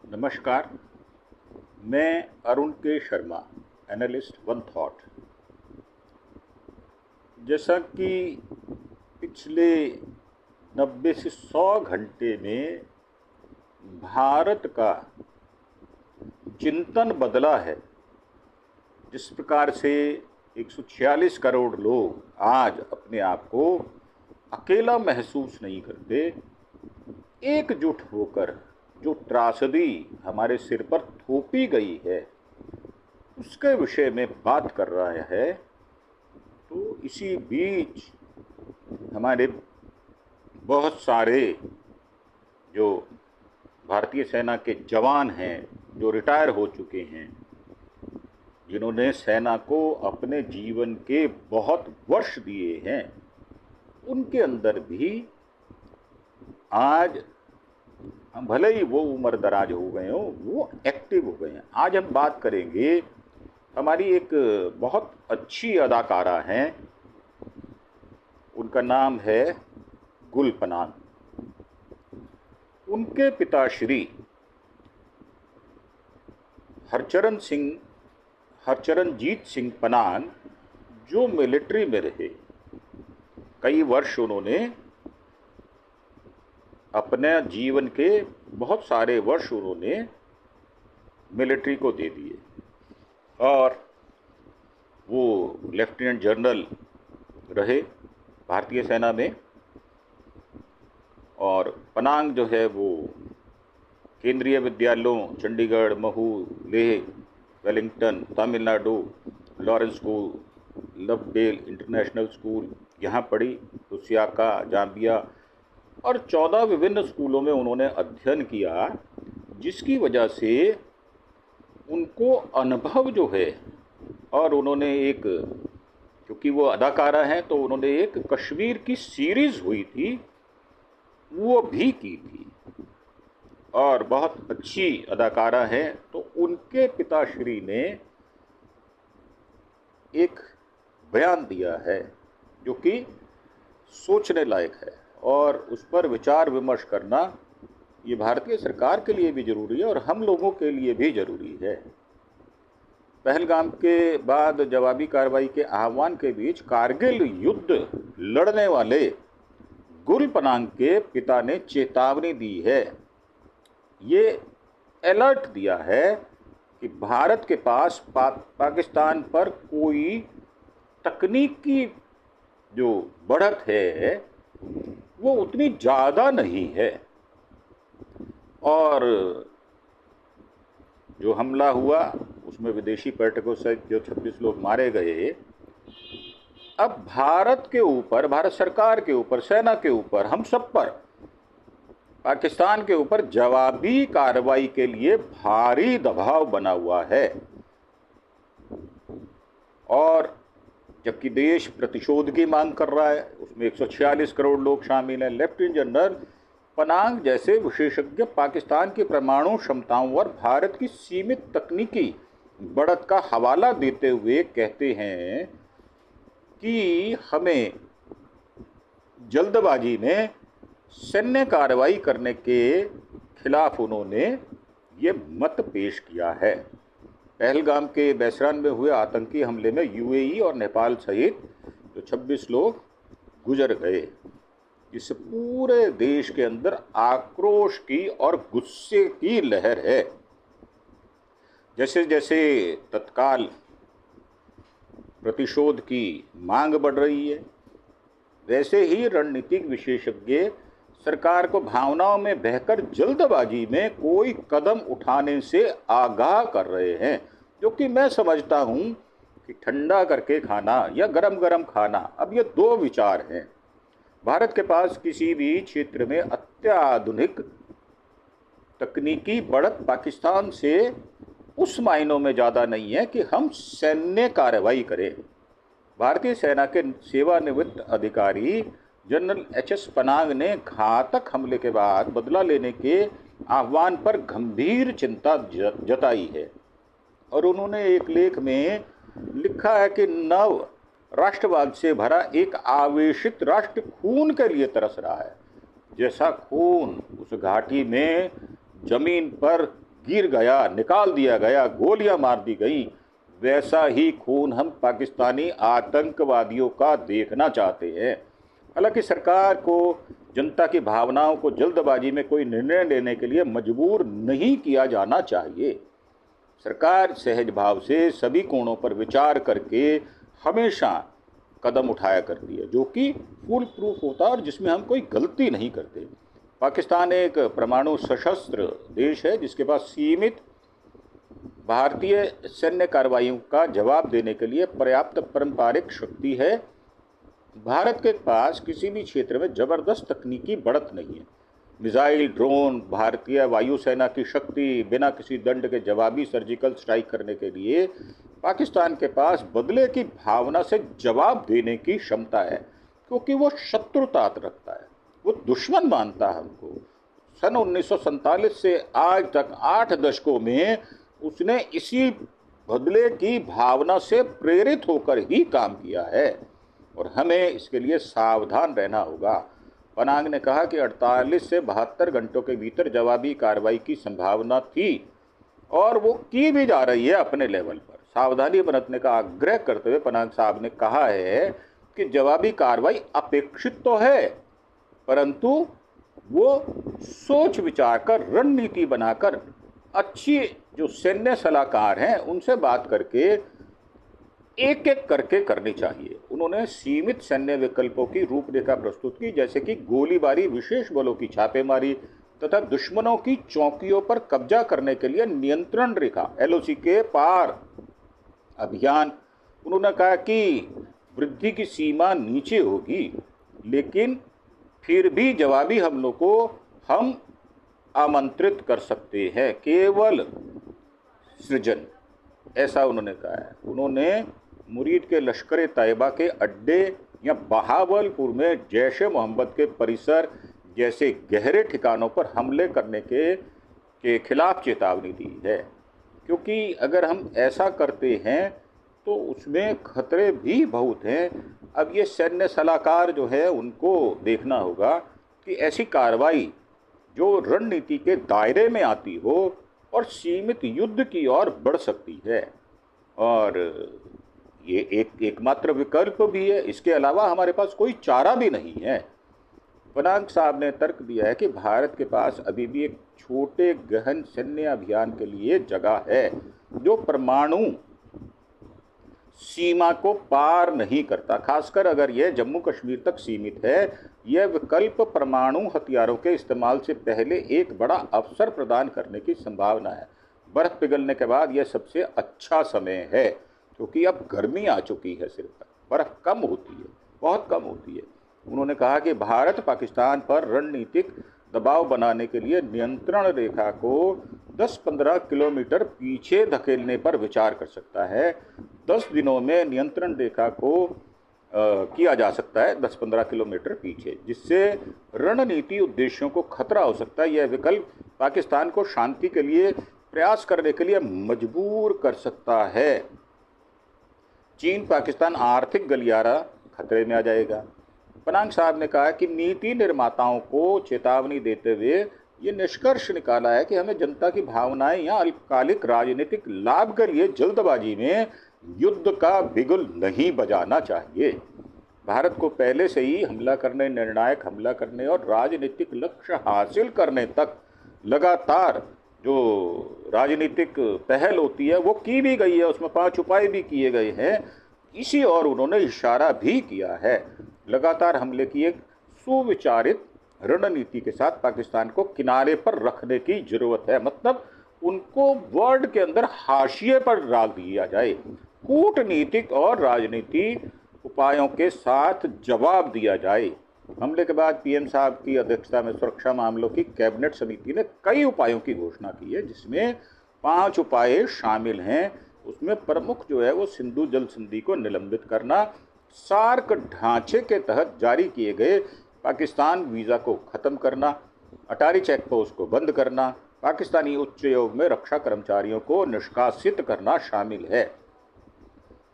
नमस्कार। मैं अरुण के शर्मा, एनालिस्ट वन थॉट। जैसा कि पिछले 90 से 100 घंटे में भारत का चिंतन बदला है, जिस प्रकार से 146 करोड़ लोग आज अपने आप को अकेला महसूस नहीं करते, एकजुट होकर जो त्रासदी हमारे सिर पर थोपी गई है उसके विषय में बात कर रहा है। तो इसी बीच हमारे बहुत सारे जो भारतीय सेना के जवान हैं, जो रिटायर हो चुके हैं, जिन्होंने सेना को अपने जीवन के बहुत वर्ष दिए हैं, उनके अंदर भी आज भले ही वो उम्र दराज हो गए हों, वो एक्टिव हो गए हैं। आज हम बात करेंगे, हमारी एक बहुत अच्छी अदाकारा हैं, उनका नाम है गुल पनाग। उनके पिताश्री हरचरणजीत सिंह पनाग जो मिलिट्री में रहे, कई वर्ष उन्होंने अपने जीवन के बहुत सारे वर्ष उन्होंने मिलिट्री को दे दिए और वो लेफ्टिनेंट जनरल रहे भारतीय सेना में। और पनांग जो है वो केंद्रीय विद्यालयों Chandigarh, Mhow, Leh, Wellington, Tamil Nadu, Lawrence school, Lovedale international school यहाँ पढ़ी, तुसियाका, जाम्बिया और 14 विभिन्न स्कूलों में उन्होंने अध्ययन किया, जिसकी वजह से उनको अनुभव जो है, और उन्होंने एक, क्योंकि वो अदाकारा हैं, तो उन्होंने एक कश्मीर की सीरीज़ हुई थी वो भी की थी और बहुत अच्छी अदाकारा हैं। तो उनके पिताश्री ने एक बयान दिया है जो कि सोचने लायक है और उस पर विचार विमर्श करना ये भारतीय सरकार के लिए भी ज़रूरी है और हम लोगों के लिए भी ज़रूरी है। पहलगाम के बाद जवाबी कार्रवाई के आह्वान के बीच कारगिल युद्ध लड़ने वाले गुल पनांग के पिता ने चेतावनी दी है, ये अलर्ट दिया है कि भारत के पास पाकिस्तान पर कोई तकनीकी जो बढ़त है वो उतनी ज़्यादा नहीं है। और जो हमला हुआ उसमें विदेशी पर्यटकों से जो 26 लोग मारे गए, अब भारत के ऊपर, भारत सरकार के ऊपर, सेना के ऊपर, हम सब पर, पाकिस्तान के ऊपर जवाबी कार्रवाई के लिए भारी दबाव बना हुआ है। और जबकि देश प्रतिशोध की मांग कर रहा है, उसमें 146 करोड़ लोग शामिल हैं। लेफ्टिनेंट जनरल पनाग जैसे विशेषज्ञ पाकिस्तान की परमाणु क्षमताओं और भारत की सीमित तकनीकी बढ़त का हवाला देते हुए कहते हैं कि हमें जल्दबाजी में सैन्य कार्रवाई करने के खिलाफ उन्होंने ये मत पेश किया है। पहलगाम के बैसरान में हुए आतंकी हमले में यूएई और नेपाल सहित जो 26 लोग गुजर गए, इस पूरे देश के अंदर आक्रोश की और गुस्से की लहर है। जैसे जैसे तत्काल प्रतिशोध की मांग बढ़ रही है, वैसे ही रणनीतिक विशेषज्ञ सरकार को भावनाओं में बहकर जल्दबाजी में कोई कदम उठाने से आगाह कर रहे हैं, जो कि मैं समझता हूं कि ठंडा करके खाना या गरम गरम खाना, अब ये दो विचार हैं। भारत के पास किसी भी क्षेत्र में अत्याधुनिक तकनीकी बढ़त पाकिस्तान से उस मायनों में ज़्यादा नहीं है कि हम सैन्य कार्रवाई करें। भारतीय सेना के सेवानिवृत्त अधिकारी जनरल एच.एस. पनाग ने घातक हमले के बाद बदला लेने के आह्वान पर गंभीर चिंता जताई है और उन्होंने एक लेख में लिखा है कि नव राष्ट्रवाद से भरा एक आवेशित राष्ट्र खून के लिए तरस रहा है। जैसा खून उस घाटी में जमीन पर गिर गया, निकाल दिया गया, गोलियां मार दी गई, वैसा ही खून हम पाकिस्तानी आतंकवादियों का देखना चाहते हैं। हालांकि सरकार को जनता की भावनाओं को जल्दबाजी में कोई निर्णय लेने के लिए मजबूर नहीं किया जाना चाहिए। सरकार सहज भाव से सभी कोणों पर विचार करके हमेशा कदम उठाया करती है, जो कि फुल प्रूफ होता है और जिसमें हम कोई गलती नहीं करते। पाकिस्तान एक परमाणु सशस्त्र देश है जिसके पास सीमित भारतीय सैन्य कार्रवाइयों का जवाब देने के लिए पर्याप्त पारंपरिक शक्ति है। भारत के पास किसी भी क्षेत्र में जबरदस्त तकनीकी बढ़त नहीं है। मिसाइल, ड्रोन, भारतीय वायुसेना की शक्ति, बिना किसी दंड के जवाबी सर्जिकल स्ट्राइक करने के लिए पाकिस्तान के पास बदले की भावना से जवाब देने की क्षमता है, क्योंकि वो शत्रुता रखता है, वो दुश्मन मानता है हमको। सन 1947 से आज तक 8 दशकों में उसने इसी बदले की भावना से प्रेरित होकर ही काम किया है और हमें इसके लिए सावधान रहना होगा। पनांग ने कहा कि 48 से 72 घंटों के भीतर जवाबी कार्रवाई की संभावना थी और वो की भी जा रही है अपने लेवल पर। सावधानी बरतने का आग्रह करते हुए पनांग साहब ने कहा है कि जवाबी कार्रवाई अपेक्षित तो है, परंतु वो सोच विचार कर, रणनीति बनाकर, अच्छी जो सैन्य सलाहकार हैं उनसे बात करके एक एक करके करनी चाहिए। उन्होंने सीमित सैन्य विकल्पों की रूपरेखा प्रस्तुत की, जैसे कि गोलीबारी, विशेष बलों की छापेमारी तथा दुश्मनों की चौकियों पर कब्जा करने के लिए नियंत्रण रेखा LOC के पार अभियान। उन्होंने कहा कि वृद्धि की सीमा नीचे होगी, लेकिन फिर भी जवाबी हमलों को हम आमंत्रित कर सकते हैं, केवल सृजन, ऐसा उन्होंने कहा है। उन्होंने मुरीद के लश्कर तैयबा के अड्डे या बहावलपुर में जैश ए मोहम्मद के परिसर जैसे गहरे ठिकानों पर हमले करने के खिलाफ चेतावनी दी है, क्योंकि अगर हम ऐसा करते हैं तो उसमें खतरे भी बहुत हैं। अब ये सैन्य सलाहकार जो है उनको देखना होगा कि ऐसी कार्रवाई जो रणनीति के दायरे में आती हो और सीमित युद्ध की ओर बढ़ सकती है, और ये एकमात्र विकल्प भी है। इसके अलावा हमारे पास कोई चारा भी नहीं है। पनांग साहब ने तर्क दिया है कि भारत के पास अभी भी एक छोटे गहन सैन्य अभियान के लिए जगह है जो परमाणु सीमा को पार नहीं करता, खासकर अगर यह जम्मू कश्मीर तक सीमित है। यह विकल्प परमाणु हथियारों के इस्तेमाल से पहले एक बड़ा अवसर प्रदान करने की संभावना है। बर्फ पिघलने के बाद यह सबसे अच्छा समय है, क्योंकि अब गर्मी आ चुकी है, सिर पर बर्फ कम होती है, बहुत कम होती है। उन्होंने कहा कि भारत पाकिस्तान पर रणनीतिक दबाव बनाने के लिए नियंत्रण रेखा को 10-15 किलोमीटर पीछे धकेलने पर विचार कर सकता है। 10 दिनों में नियंत्रण रेखा को किया जा सकता है 10-15 किलोमीटर पीछे, जिससे रणनीति उद्देश्यों को खतरा हो सकता है। यह विकल्प पाकिस्तान को शांति के लिए प्रयास करने के लिए मजबूर कर सकता है। चीन पाकिस्तान आर्थिक गलियारा खतरे में आ जाएगा। पनांग साहब ने कहा कि नीति निर्माताओं को चेतावनी देते हुए ये निष्कर्ष निकाला है कि हमें जनता की भावनाएं या अल्पकालिक राजनीतिक लाभ के लिए जल्दबाजी में युद्ध का बिगुल नहीं बजाना चाहिए। भारत को पहले से ही हमला करने, निर्णायक हमला करने और राजनीतिक लक्ष्य हासिल करने तक लगातार जो राजनीतिक पहल होती है वो की भी गई है, उसमें 5 उपाय भी किए गए हैं। इसी और उन्होंने इशारा भी किया है। लगातार हमले की एक सुविचारित रणनीति के साथ पाकिस्तान को किनारे पर रखने की जरूरत है, मतलब उनको वर्ल्ड के अंदर हाशिए पर डाल दिया जाए। कूटनीतिक और राजनीतिक उपायों के साथ जवाब दिया जाए। हमले के बाद पीएम साहब की अध्यक्षता में सुरक्षा मामलों की कैबिनेट समिति ने कई उपायों की घोषणा की है, जिसमें 5 उपाय शामिल हैं। उसमें प्रमुख जो है वो सिंधु जल संधि को निलंबित करना, सार्क ढांचे के तहत जारी किए गए पाकिस्तान वीज़ा को ख़त्म करना, अटारी चेक पोस्ट को बंद करना, पाकिस्तानी उच्चायोग में रक्षा कर्मचारियों को निष्कासित करना शामिल है।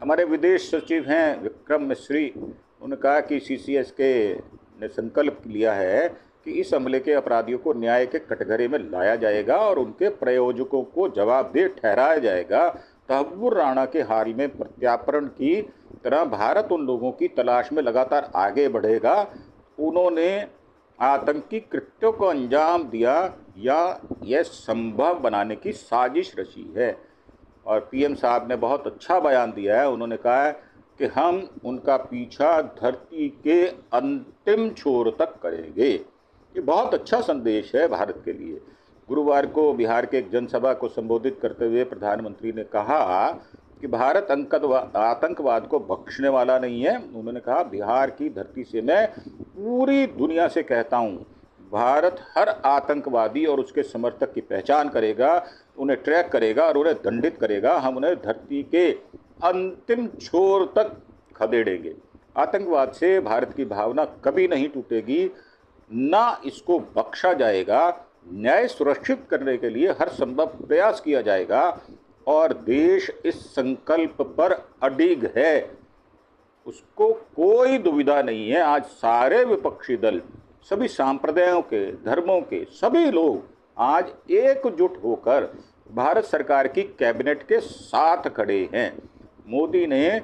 हमारे विदेश सचिव हैं विक्रम मिस्री, उन्होंने कहा कि CCS के ने संकल्प लिया है कि इस हमले के अपराधियों को न्याय के कटघरे में लाया जाएगा और उनके प्रायोजकों को जवाबदेह ठहराया जाएगा। तहव्वुर राणा के हाल में प्रत्यार्पण की तरह भारत उन लोगों की तलाश में लगातार आगे बढ़ेगा उन्होंने आतंकी कृत्यों को अंजाम दिया या यह संभव बनाने की साजिश रची है। और पीएम साहब ने बहुत अच्छा बयान दिया है। उन्होंने कहा है कि हम उनका पीछा धरती के अंतिम छोर तक करेंगे। ये बहुत अच्छा संदेश है भारत के लिए। गुरुवार को बिहार के एक जनसभा को संबोधित करते हुए प्रधानमंत्री ने कहा कि भारत आतंकवाद को बख्शने वाला नहीं है। उन्होंने कहा, बिहार की धरती से मैं पूरी दुनिया से कहता हूँ, भारत हर आतंकवादी और उसके समर्थक की पहचान करेगा, उन्हें ट्रैक करेगा और उन्हें दंडित करेगा। हम उन्हें धरती के अंतिम छोर तक खदेड़ेंगे। आतंकवाद से भारत की भावना कभी नहीं टूटेगी, ना इसको बख्शा जाएगा। न्याय सुरक्षित करने के लिए हर संभव प्रयास किया जाएगा और देश इस संकल्प पर अडिग है, उसको कोई दुविधा नहीं है। आज सारे विपक्षी दल, सभी सांप्रदायों के, धर्मों के सभी लोग आज एकजुट होकर भारत सरकार की कैबिनेट के साथ खड़े हैं। मोदी ने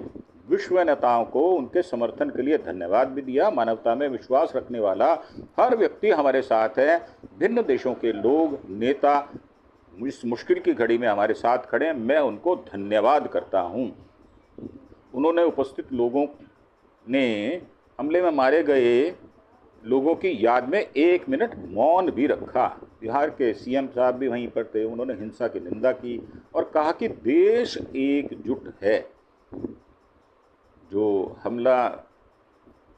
विश्व नेताओं को उनके समर्थन के लिए धन्यवाद भी दिया। मानवता में विश्वास रखने वाला हर व्यक्ति हमारे साथ है। भिन्न देशों के लोग, नेता इस मुश्किल की घड़ी में हमारे साथ खड़े हैं, मैं उनको धन्यवाद करता हूं। उन्होंने उपस्थित लोगों ने हमले में मारे गए लोगों की याद में 1 मिनट मौन भी रखा। बिहार के सीएम साहब भी वहीं पर थे। उन्होंने हिंसा की निंदा की और कहा कि देश एकजुट है। जो हमला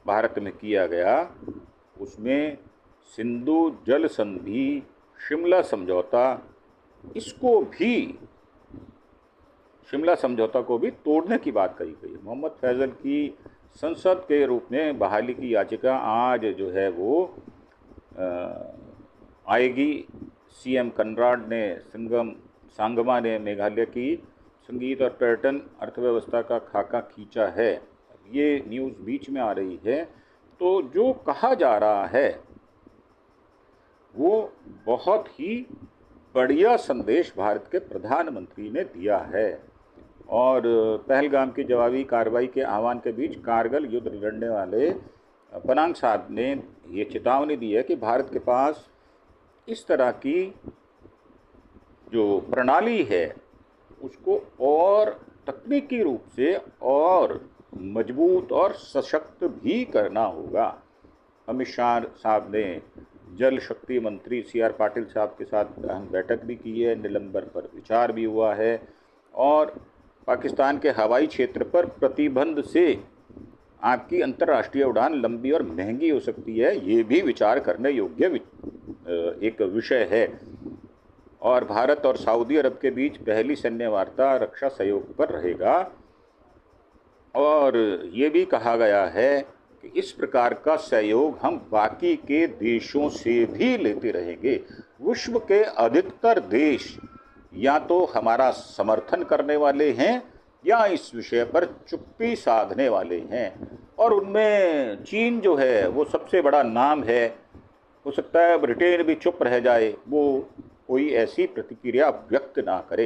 भारत में किया गया उसमें सिंधु जल संधि, शिमला समझौता, शिमला समझौता को भी तोड़ने की बात कही गई है। मोहम्मद फैज़ल की संसद के रूप में बहाली की याचिका आज जो है वो आएगी। सीएम कनराड ने सांगमा ने मेघालय की संगीत और पर्यटन अर्थव्यवस्था का खाका खींचा है। ये न्यूज़ बीच में आ रही है। तो जो कहा जा रहा है वो बहुत ही बढ़िया संदेश भारत के प्रधानमंत्री ने दिया है। और पहलगाम की जवाबी कार्रवाई के आह्वान के बीच कारगिल युद्ध लड़ने वाले पनांग साहब ने ये चेतावनी दी है कि भारत के पास इस तरह की जो प्रणाली है उसको और तकनीकी रूप से और मजबूत और सशक्त भी करना होगा। अमित शाह साहब ने जल शक्ति मंत्री सीआर पाटिल साहब के साथ अहम बैठक भी की है। निलंबन पर विचार भी हुआ है और पाकिस्तान के हवाई क्षेत्र पर प्रतिबंध से आपकी अंतर्राष्ट्रीय उड़ान लंबी और महंगी हो सकती है, ये भी विचार करने योग्य एक विषय है। और भारत और सऊदी अरब के बीच पहली सैन्य वार्ता रक्षा सहयोग पर रहेगा। और ये भी कहा गया है कि इस प्रकार का सहयोग हम बाकी के देशों से भी लेते रहेंगे। विश्व के अधिकतर देश या तो हमारा समर्थन करने वाले हैं या इस विषय पर चुप्पी साधने वाले हैं। और उनमें चीन जो है वो सबसे बड़ा नाम है। हो सकता है ब्रिटेन भी चुप रह जाए, वो कोई ऐसी प्रतिक्रिया व्यक्त ना करे,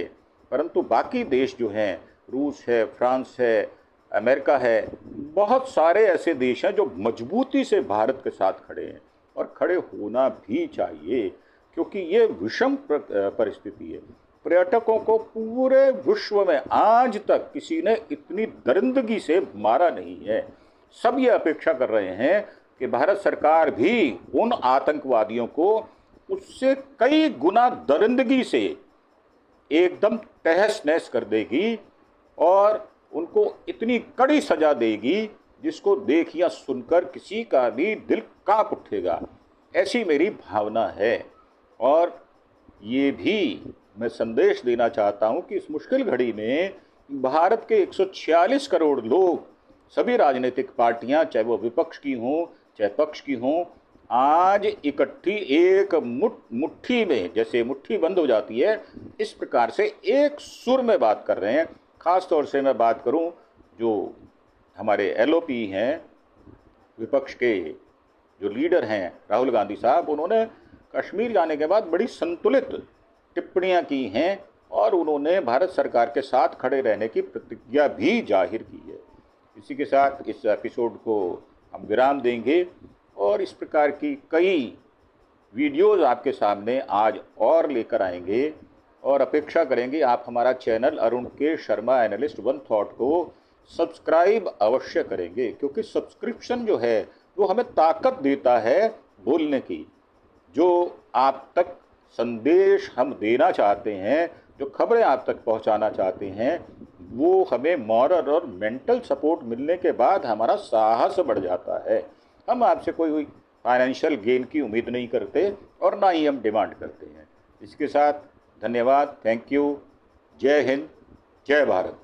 परंतु बाकी देश जो हैं, रूस है, फ्रांस है, अमेरिका है, बहुत सारे ऐसे देश हैं जो मजबूती से भारत के साथ खड़े हैं और खड़े होना भी चाहिए, क्योंकि ये विषम परिस्थिति है। पर्यटकों को पूरे विश्व में आज तक किसी ने इतनी दरिंदगी से मारा नहीं है। सब ये अपेक्षा कर रहे हैं कि भारत सरकार भी उन आतंकवादियों को उससे कई गुना दरिंदगी से एकदम तहस नहस कर देगी और उनको इतनी कड़ी सजा देगी जिसको देख या सुनकर किसी का भी दिल कांप उठेगा। ऐसी मेरी भावना है। और ये भी मैं संदेश देना चाहता हूँ कि इस मुश्किल घड़ी में भारत के 146 करोड़ लोग, सभी राजनीतिक पार्टियाँ, चाहे वो विपक्ष की हों चाहे पक्ष की हों, आज इकट्ठी एक मुट्ठी में, जैसे मुट्ठी बंद हो जाती है, इस प्रकार से एक सुर में बात कर रहे हैं। ख़ास तौर से मैं बात करूं जो हमारे एलओपी हैं विपक्ष के, जो लीडर हैं राहुल गांधी साहब, उन्होंने कश्मीर जाने के बाद बड़ी संतुलित टिप्पणियां की हैं और उन्होंने भारत सरकार के साथ खड़े रहने की प्रतिज्ञा भी जाहिर की है। इसी के साथ इस एपिसोड को हम विराम देंगे और इस प्रकार की कई वीडियोज़ आपके सामने आज और लेकर आएंगे और अपेक्षा करेंगे आप हमारा चैनल अरुण के शर्मा एनालिस्ट वन थॉट को सब्सक्राइब अवश्य करेंगे, क्योंकि सब्सक्रिप्शन जो है वो हमें ताकत देता है बोलने की। जो आप तक संदेश हम देना चाहते हैं, जो खबरें आप तक पहुंचाना चाहते हैं, वो हमें मॉरल और मेंटल सपोर्ट मिलने के बाद हमारा साहस बढ़ जाता है। हम आपसे कोई फाइनेंशियल गेन की उम्मीद नहीं करते और ना ही हम डिमांड करते हैं। इसके साथ धन्यवाद, थैंक यू, जय हिंद, जय भारत।